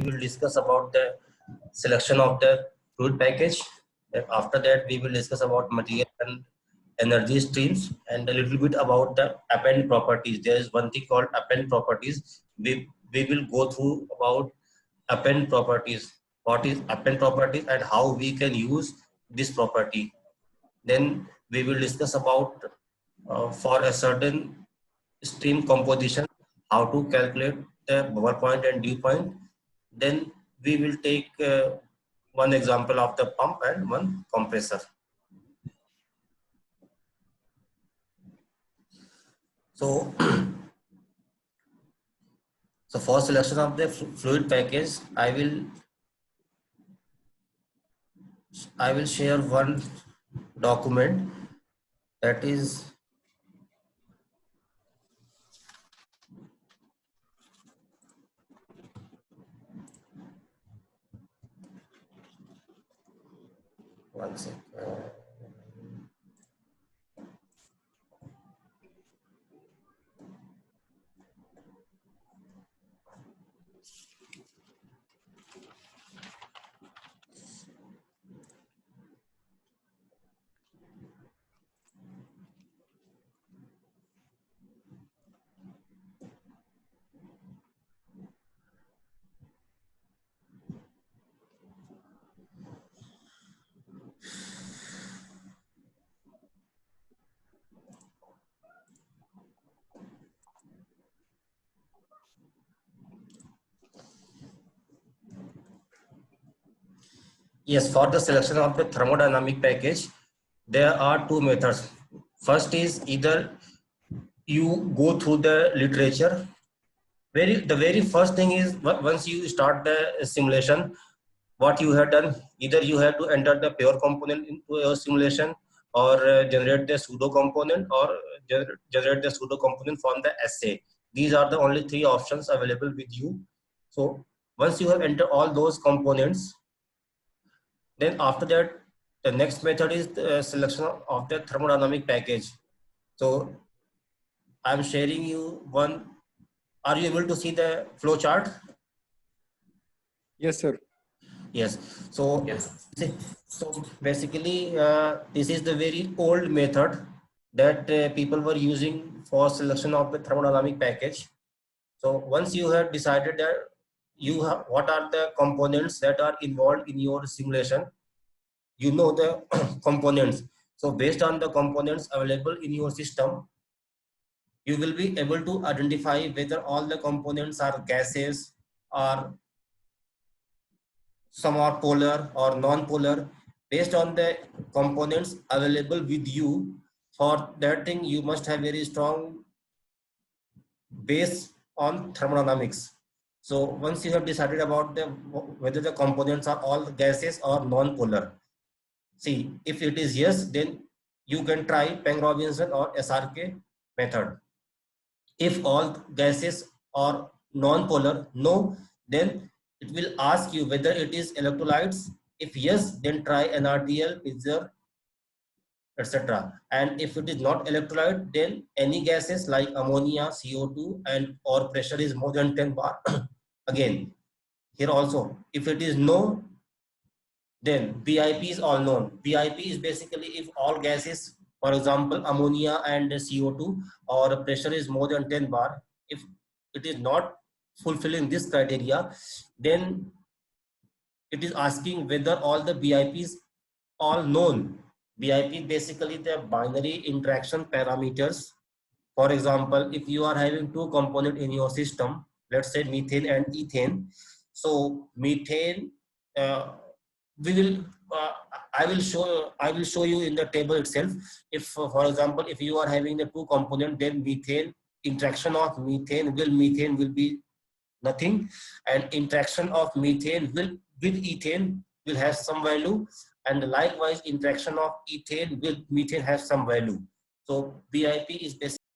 we will discuss about the selection of the fluid package. After that, we will discuss about material and energy streams and a little bit about the append properties. There is one thing called append properties. We will go through about append properties. What is append properties and how we can use this property. Then we will discuss about for a certain stream composition, how to calculate the bubble point and dew point. Then we will take one example of the pump and one compressor. So, so for selection of the fluid package, I will share one document that is one second. Yes, for the selection of the thermodynamic package, there are two methods. First is either you go through the literature. The very first thing is once you start the simulation, what you have done, either you have to enter the pure component into your simulation or generate the pseudo component or generate the pseudo component from the assay. These are the only three options available with you. So once you have entered all those components, then after that, the next method is the selection of the thermodynamic package. So I'm sharing you one. Are you able to see the flow chart? Yes, sir. Yes. So, yes. So basically, this is the very old method that people were using for selection of the thermodynamic package. So once you have decided that you have what are the components that are involved in your simulation, you know the components. So based on the components available in your system, you will be able to identify whether all the components are gases or some are polar or non-polar. Based on the components available with you, for that thing you must have very strong base on thermodynamics. So once you have decided about whether the components are all gases or non-polar, see, if it is yes, then you can try Peng-Robinson or SRK method. If all gases are non-polar, no, then it will ask you whether it is electrolytes. If yes, then try NRDL, Pitzer, etc. And if it is not electrolyte, then any gases like ammonia, CO2, and or pressure is more than 10 bar. Again, here also, if it is no, then BIP is all known. BIP is basically if all gases, for example, ammonia and CO2 or pressure is more than 10 bar, if it is not fulfilling this criteria, then it is asking whether all the BIPs all known. BIP basically the binary interaction parameters. For example, if you are having two components in your system, let's say methane and ethane. So methane, we will I will show you in the table itself. If for example, if you are having the two component, then methane interaction of methane will be nothing, and interaction of methane with ethane will have some value, and likewise interaction of ethane with methane has some value. So BIP is basically